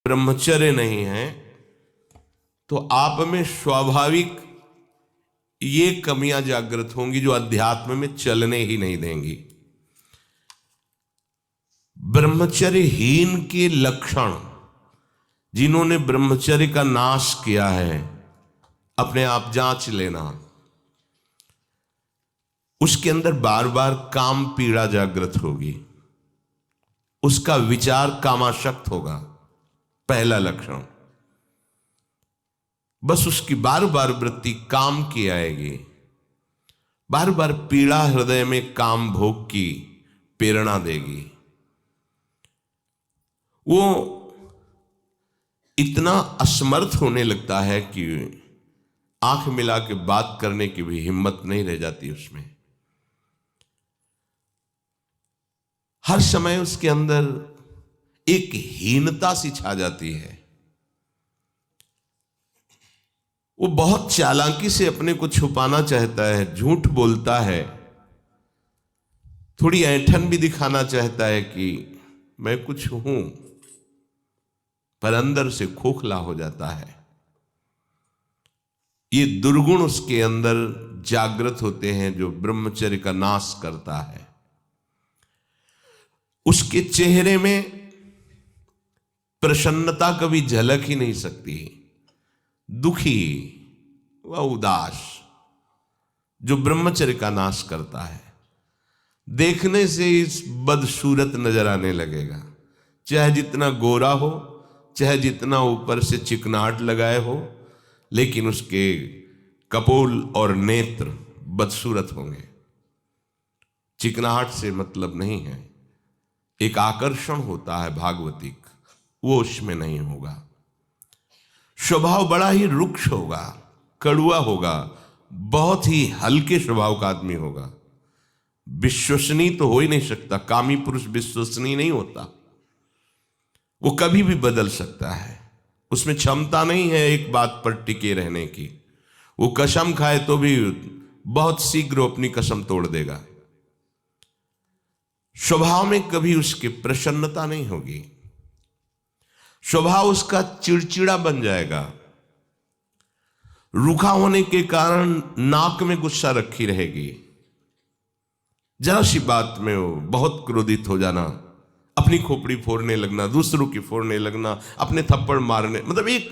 ब्रह्मचर्य नहीं है तो आप में स्वाभाविक ये कमियां जागृत होंगी जो अध्यात्म में चलने ही नहीं देंगी। ब्रह्मचर्यहीन के लक्षण, जिन्होंने ब्रह्मचर्य का नाश किया है, अपने आप जांच लेना। उसके अंदर बार बार काम पीड़ा जागृत होगी, उसका विचार कामाशक्त होगा, पहला लक्षण। बस उसकी बार बार वृत्ति काम की आएगी, बार बार पीड़ा हृदय में काम भोग की प्रेरणा देगी। वो इतना असमर्थ होने लगता है कि आंख मिला के बात करने की भी हिम्मत नहीं रह जाती उसमें। हर समय उसके अंदर एक हीनता सी छा जाती है। वो बहुत चालाकी से अपने को छुपाना चाहता है, झूठ बोलता है, थोड़ी ऐंठन भी दिखाना चाहता है कि मैं कुछ हूं, पर अंदर से खोखला हो जाता है। ये दुर्गुण उसके अंदर जागृत होते हैं जो ब्रह्मचर्य का नाश करता है। उसके चेहरे में प्रसन्नता कभी झलक ही नहीं सकती, दुखी व उदास, जो ब्रह्मचर्य का नाश करता है। देखने से इस बदसूरत नजर आने लगेगा, चाहे जितना गोरा हो, चाहे जितना ऊपर से चिकनाहट लगाए हो, लेकिन उसके कपोल और नेत्र बदसूरत होंगे। चिकनाहट से मतलब नहीं है, एक आकर्षण होता है भागवतिक, वो उसमें नहीं होगा। स्वभाव बड़ा ही रुक्ष होगा, कड़ुआ होगा, बहुत ही हल्के स्वभाव का आदमी होगा। विश्वसनीय तो हो ही नहीं सकता, कामी पुरुष विश्वसनीय नहीं होता। वो कभी भी बदल सकता है, उसमें क्षमता नहीं है एक बात पर टिके रहने की। वो कसम खाए तो भी बहुत शीघ्र अपनी कसम तोड़ देगा। स्वभाव में कभी उसकी प्रसन्नता नहीं होगी, स्वभाव उसका चिड़चिड़ा बन जाएगा। रूखा होने के कारण नाक में गुस्सा रखी रहेगी, जरा सी बात में वो बहुत क्रोधित हो जाना, अपनी खोपड़ी फोड़ने लगना, दूसरों की फोड़ने लगना, अपने थप्पड़ मारने, मतलब एक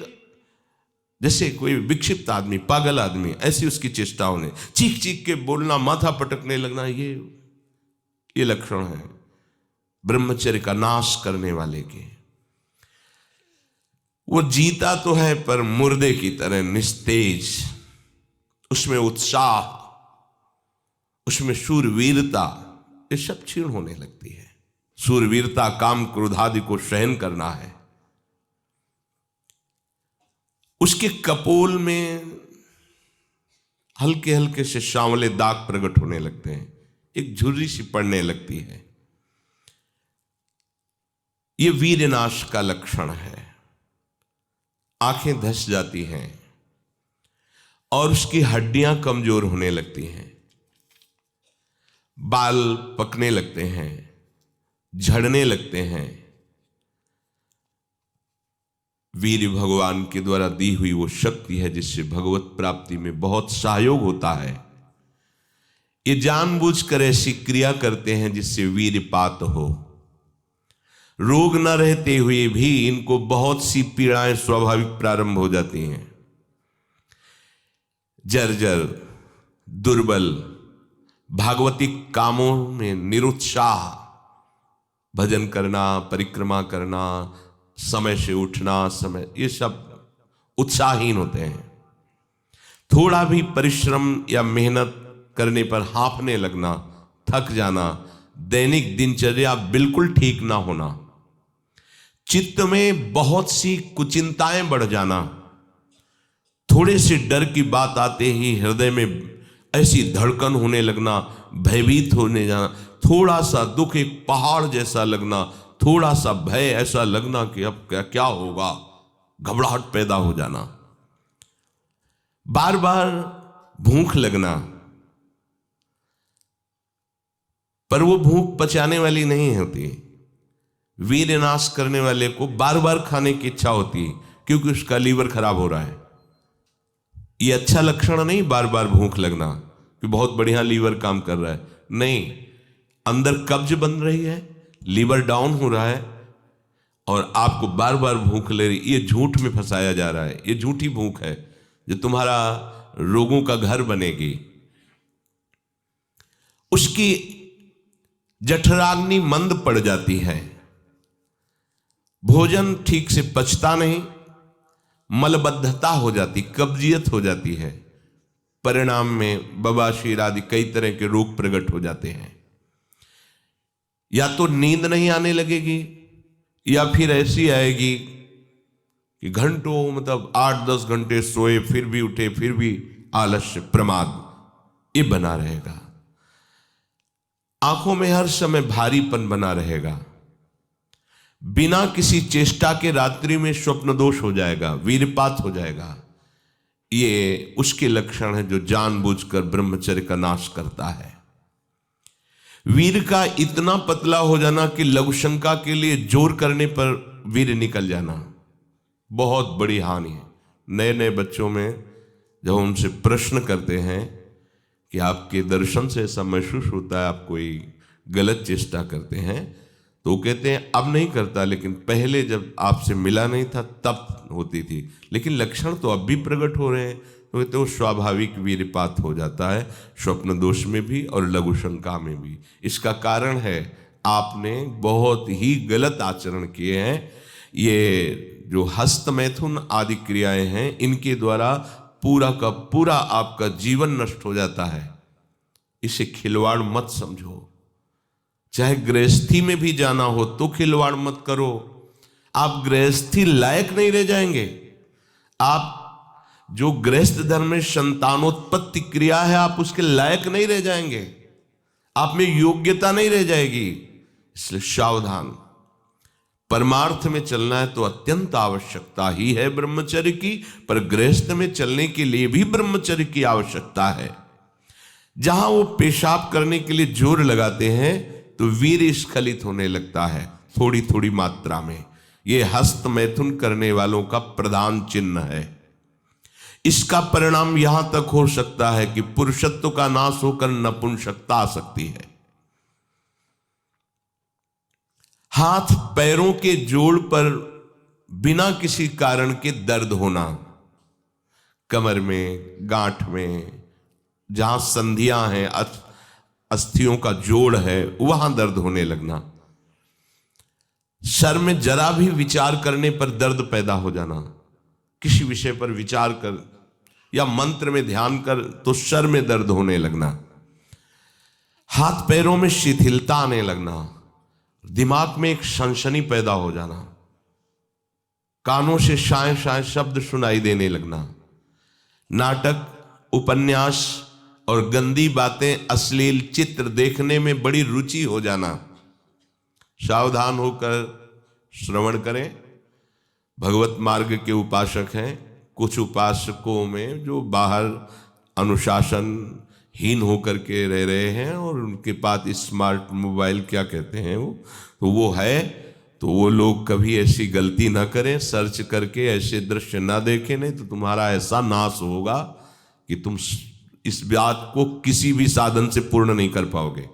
जैसे कोई विक्षिप्त आदमी, पागल आदमी, ऐसी उसकी चेष्टाओं ने चीख चीख के बोलना, माथा पटकने लगना, ये लक्षण है ब्रह्मचर्य का नाश करने वाले के। वो जीता तो है पर मुर्दे की तरह निस्तेज, उसमें उत्साह, उसमें शूरवीरता, ये सब क्षीण होने लगती है। शूरवीरता काम क्रोध आदि को सहन करना है। उसके कपोल में हल्के हल्के से सांवले दाग प्रकट होने लगते हैं, एक झुर्री सी पड़ने लगती है। ये वीरनाश का लक्षण है। आंखें धस जाती हैं और उसकी हड्डियां कमजोर होने लगती हैं, बाल पकने लगते हैं, झड़ने लगते हैं। वीर भगवान के द्वारा दी हुई वो शक्ति है जिससे भगवत प्राप्ति में बहुत सहयोग होता है। ये जानबूझकर ऐसी क्रिया करते हैं जिससे वीरपात हो। रोग न रहते हुए भी इनको बहुत सी पीड़ाएं स्वाभाविक प्रारंभ हो जाती हैं। जर्जर, दुर्बल, भागवतिक कामों में निरुत्साह, भजन करना, परिक्रमा करना, समय से उठना, समय, ये सब उत्साहहीन होते हैं। थोड़ा भी परिश्रम या मेहनत करने पर हांफने लगना, थक जाना, दैनिक दिनचर्या बिल्कुल ठीक ना होना, चित्त में बहुत सी कुचिंताएं बढ़ जाना, थोड़े से डर की बात आते ही हृदय में ऐसी धड़कन होने लगना, भयभीत होने जाना, थोड़ा सा दुख एक पहाड़ जैसा लगना, थोड़ा सा भय ऐसा लगना कि अब क्या क्या होगा, घबराहट पैदा हो जाना, बार बार भूख लगना, पर वो भूख पचाने वाली नहीं होती, वीर नाश करने वाले को बार बार खाने की इच्छा होती है क्योंकि उसका लीवर खराब हो रहा है। ये अच्छा लक्षण नहीं बार बार भूख लगना कि बहुत बढ़िया लीवर काम कर रहा है, नहीं, अंदर कब्ज बन रही है, लीवर डाउन हो रहा है और आपको बार बार भूख ले रही। ये झूठ में फंसाया जा रहा है, ये झूठी भूख है जो तुम्हारा रोगों का घर बनेगी। उसकी जठराग्नि मंद पड़ जाती है, भोजन ठीक से पचता नहीं, मलबद्धता हो जाती, कब्जियत हो जाती है, परिणाम में बवासीर आदि कई तरह के रोग प्रकट हो जाते हैं। या तो नींद नहीं आने लगेगी या फिर ऐसी आएगी कि घंटों मतलब 8-10 घंटे सोए फिर भी उठे फिर भी आलस्य प्रमाद ये बना रहेगा। आंखों में हर समय भारीपन बना रहेगा, बिना किसी चेष्टा के रात्रि में स्वप्न दोष हो जाएगा, वीरपात हो जाएगा। ये उसके लक्षण है जो जानबूझकर ब्रह्मचर्य का नाश करता है। वीर का इतना पतला हो जाना कि लघुशंका के लिए जोर करने पर वीर निकल जाना बहुत बड़ी हानि है। नए नए बच्चों में जब उनसे प्रश्न करते हैं कि आपके दर्शन से ऐसा महसूस होता है आप कोई गलत चेष्टा करते हैं, तो वो कहते हैं अब नहीं करता, लेकिन पहले जब आपसे मिला नहीं था तब होती थी, लेकिन लक्षण तो अब भी प्रकट हो रहे हैं। तो कहते वो स्वाभाविक वीरपात हो जाता है, स्वप्न दोष में भी और लघु शंका में भी। इसका कारण है आपने बहुत ही गलत आचरण किए हैं। ये जो हस्त मैथुन आदि क्रियाएं हैं इनके द्वारा पूरा का पूरा आपका जीवन नष्ट हो जाता है। इसे खिलवाड़ मत समझो। चाहे गृहस्थी में भी जाना हो तो खिलवाड़ मत करो। आप गृहस्थी लायक नहीं रह जाएंगे। आप जो गृहस्थ धर्म में संतानोत्पत्ति क्रिया है आप उसके लायक नहीं रह जाएंगे, आप में योग्यता नहीं रह जाएगी। इसलिए सावधान। परमार्थ में चलना है तो अत्यंत आवश्यकता ही है ब्रह्मचर्य की, पर गृहस्थ में चलने के लिए भी ब्रह्मचर्य की आवश्यकता है। जहां वो पेशाब करने के लिए जोर लगाते हैं तो वीर स्खलित होने लगता है थोड़ी थोड़ी मात्रा में। ये हस्त मैथुन करने वालों का प्रधान चिन्ह है। इसका परिणाम यहां तक हो सकता है कि पुरुषत्व का नाश होकर नपुंसकता आ सकती है। हाथ पैरों के जोड़ पर बिना किसी कारण के दर्द होना, कमर में, गांठ में, जहां संधियां हैं, अस्थियों का जोड़ है, वहां दर्द होने लगना। सर में जरा भी विचार करने पर दर्द पैदा हो जाना। किसी विषय पर विचार कर या मंत्र में ध्यान कर तो सर में दर्द होने लगना। हाथ पैरों में शिथिलता आने लगना। दिमाग में एक सनसनी पैदा हो जाना। कानों से शाय शाय शब्द सुनाई देने लगना। नाटक, उपन्यास और गंदी बातें, अश्लील चित्र देखने में बड़ी रुचि हो जाना। सावधान होकर श्रवण करें। भगवत मार्ग के उपासक हैं। कुछ उपासकों में जो बाहर अनुशासनहीन होकर के रह रहे हैं और उनके पास स्मार्ट मोबाइल क्या कहते हैं वो है, तो वो लोग कभी ऐसी गलती ना करें, सर्च करके ऐसे दृश्य ना देखें, नहीं तो तुम्हारा ऐसा नाश होगा कि तुम इस बात को किसी भी साधन से पूर्ण नहीं कर पाओगे।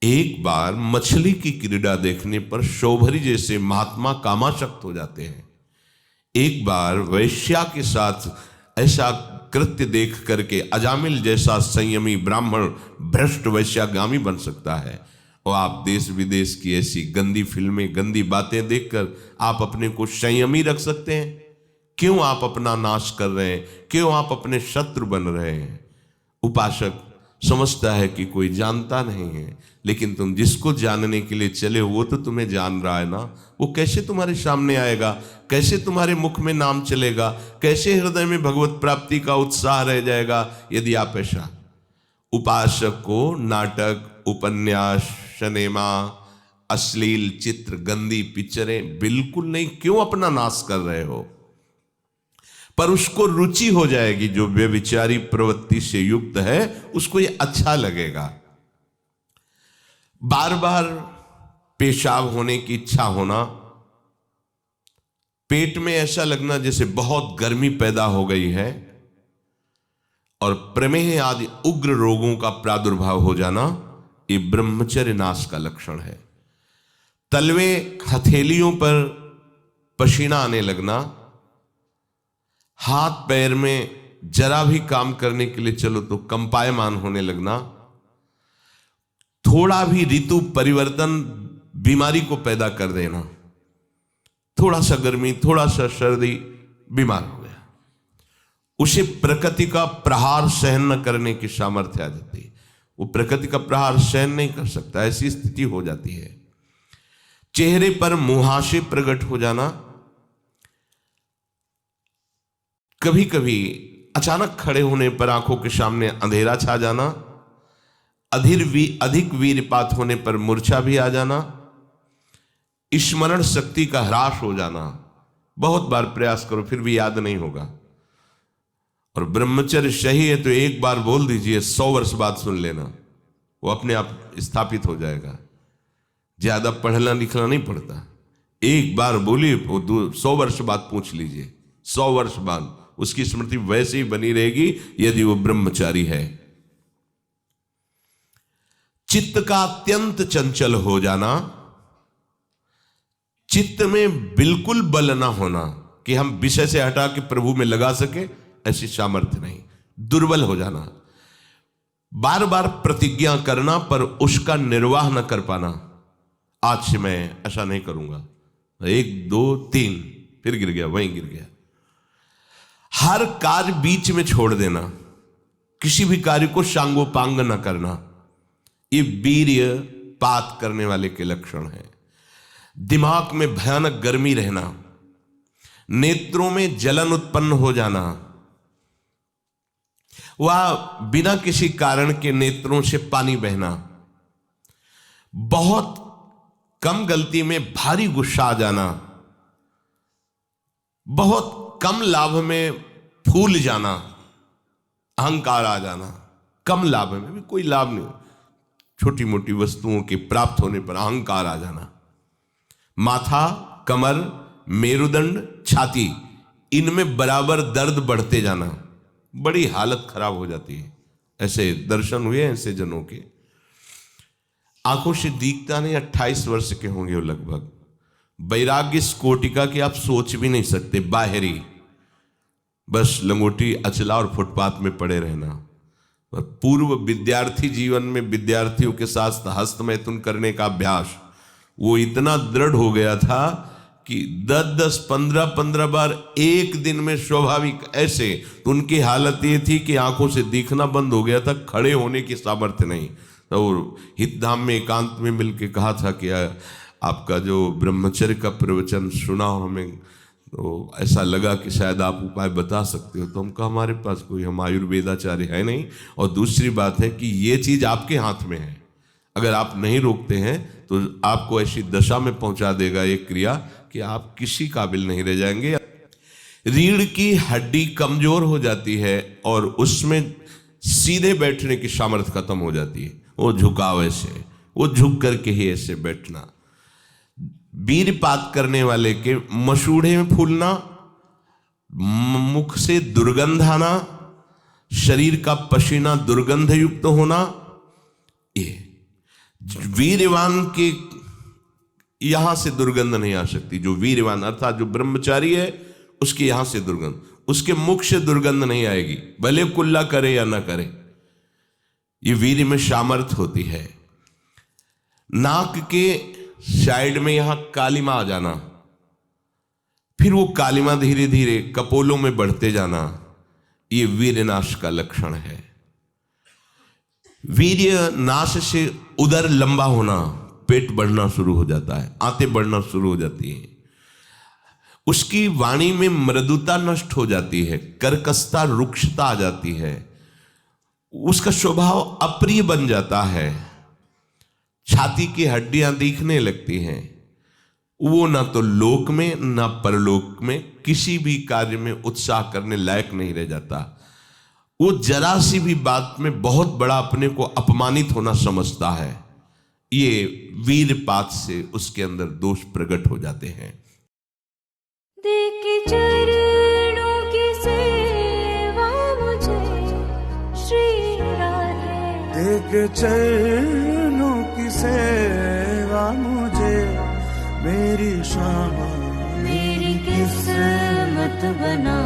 एक बार मछली की क्रीड़ा देखने पर शौभरी जैसे महात्मा कामाशक्त हो जाते हैं। एक बार वैश्या के साथ ऐसा कृत्य देख करके अजामिल जैसा संयमी ब्राह्मण भ्रष्ट वैश्यागामी बन सकता है। और आप देश विदेश की ऐसी गंदी फिल्में, गंदी बातें देखकर आप अपने को संयमी रख सकते हैं? क्यों आप अपना नाश कर रहे हैं? क्यों आप अपने शत्रु बन रहे हैं? उपासक समझता है कि कोई जानता नहीं है, लेकिन तुम जिसको जानने के लिए चले हो वो तो तुम्हें जान रहा है ना। वो कैसे तुम्हारे सामने आएगा? कैसे तुम्हारे मुख में नाम चलेगा? कैसे हृदय में भगवत प्राप्ति का उत्साह रह जाएगा यदि आप ऐसा? उपासक को नाटक, उपन्यास, सिनेमा, अश्लील चित्र, गंदी पिक्चरें बिल्कुल नहीं। क्यों अपना नाश कर रहे हो? पर उसको रुचि हो जाएगी, जो व्यभिचारी प्रवृत्ति से युक्त है उसको ये अच्छा लगेगा। बार बार पेशाब होने की इच्छा होना, पेट में ऐसा लगना जैसे बहुत गर्मी पैदा हो गई है, और प्रमेह आदि उग्र रोगों का प्रादुर्भाव हो जाना, ये ब्रह्मचर्य नाश का लक्षण है। तलवे हथेलियों पर पसीना आने लगना, हाथ पैर में जरा भी काम करने के लिए चलो तो कंपायमान होने लगना, थोड़ा भी ऋतु परिवर्तन बीमारी को पैदा कर देना, थोड़ा सा गर्मी थोड़ा सा सर्दी बीमार हो गया, उसे प्रकृति का प्रहार सहन न करने की सामर्थ्य आ जाती है। वो प्रकृति का प्रहार सहन नहीं कर सकता, ऐसी स्थिति हो जाती है। चेहरे पर मुहासे प्रकट हो जाना, कभी कभी अचानक खड़े होने पर आंखों के सामने अंधेरा छा जाना, अधिक वीरपात होने पर मूर्छा भी आ जाना, स्मरण शक्ति का ह्रास हो जाना, बहुत बार प्रयास करो फिर भी याद नहीं होगा। और ब्रह्मचर्य सही है तो एक बार बोल दीजिए, 100 वर्ष बाद सुन लेना, वो अपने आप स्थापित हो जाएगा। ज्यादा पढ़ना लिखना नहीं पड़ता, एक बार बोलिए, वो 100 वर्ष बाद पूछ लीजिए, 100 वर्ष बाद उसकी स्मृति वैसे ही बनी रहेगी यदि वो ब्रह्मचारी है। चित्त का अत्यंत चंचल हो जाना, चित्त में बिल्कुल बल ना होना कि हम विषय से हटा के प्रभु में लगा सके, ऐसी सामर्थ्य नहीं, दुर्बल हो जाना, बार बार प्रतिज्ञा करना पर उसका निर्वाह न कर पाना, आज से मैं ऐसा नहीं करूंगा, 1 2 3 फिर गिर गया, वहीं गिर गया। हर कार्य बीच में छोड़ देना, किसी भी कार्य को सांगोपांग न करना, ये वीर्य पात करने वाले के लक्षण है। दिमाग में भयानक गर्मी रहना, नेत्रों में जलन उत्पन्न हो जाना, वह बिना किसी कारण के नेत्रों से पानी बहना, बहुत कम गलती में भारी गुस्सा आ जाना, बहुत कम लाभ में फूल जाना, अहंकार आ जाना, कम लाभ में भी कोई लाभ नहीं, छोटी मोटी वस्तुओं के प्राप्त होने पर अहंकार आ जाना, माथा, कमर, मेरुदंड, छाती, इनमें बराबर दर्द बढ़ते जाना, बड़ी हालत खराब हो जाती है। ऐसे दर्शन हुए ऐसे जनों के, आंखों से दिखता नहीं, 28 वर्ष के होंगे वो लगभग, वैराग्य इस कोटि का कि आप सोच भी नहीं सकते, बाहरी बस लंगोटी अचला और फुटपाथ में पड़े रहना। और पूर्व विद्यार्थी जीवन में विद्यार्थियों के साथ हस्तमैथुन करने का अभ्यास वो इतना दृढ़ हो गया था कि 10-10, 15-15 बार एक दिन में स्वाभाविक ऐसे, तो उनकी हालत ये थी कि आंखों से दिखना बंद हो गया था, खड़े होने की सामर्थ्य नहीं। तो हितधाम में एकांत में मिलके कहा था कि आपका जो ब्रह्मचर्य का प्रवचन सुना हमें, तो ऐसा लगा कि शायद आप उपाय बता सकते हो। तो हम कहा हमारे पास कोई, हम आयुर्वेदाचार्य है नहीं, और दूसरी बात है कि ये चीज़ आपके हाथ में है, अगर आप नहीं रोकते हैं तो आपको ऐसी दशा में पहुंचा देगा एक क्रिया कि आप किसी काबिल नहीं रह जाएंगे। रीढ़ की हड्डी कमजोर हो जाती है और उसमें सीधे बैठने की सामर्थ्य खत्म हो जाती है, वो झुकाव ऐसे, वो झुक करके ही ऐसे बैठना। वीरपात करने वाले के मसूड़े में फूलना, मुख से दुर्गंध आना, शरीर का पसीना दुर्गंध युक्त होना, ये वीरवान के यहां से दुर्गंध नहीं आ सकती। जो वीरवान अर्थात जो ब्रह्मचारी है उसके यहां से दुर्गंध, उसके मुख से दुर्गंध नहीं आएगी, भले कुल्ला करे या ना करे, ये वीर में सामर्थ्य होती है। नाक के साइड में यहां कालिमा आ जाना, फिर वो कालिमा धीरे धीरे कपोलों में बढ़ते जाना, ये वीर्यनाश का लक्षण है। वीर्य नाश से उदर लंबा होना, पेट बढ़ना शुरू हो जाता है, आंतें बढ़ना शुरू हो जाती हैं, उसकी वाणी में मृदुता नष्ट हो जाती है, कर्कशता रुक्षता आ जाती है, उसका स्वभाव अप्रिय बन जाता है, छाती की हड्डियां दिखने लगती हैं, वो ना तो लोक में ना परलोक में किसी भी कार्य में उत्साह करने लायक नहीं रह जाता। वो जरा सी भी बात में बहुत बड़ा अपने को अपमानित होना समझता है। ये वीरपात से उसके अंदर दोष प्रकट हो जाते हैं। देख चरणों की सेवा मुझे श्री राधे, देख चरणों की सेवा मुझे मेरी श्यामा, मेरी किस्मत बना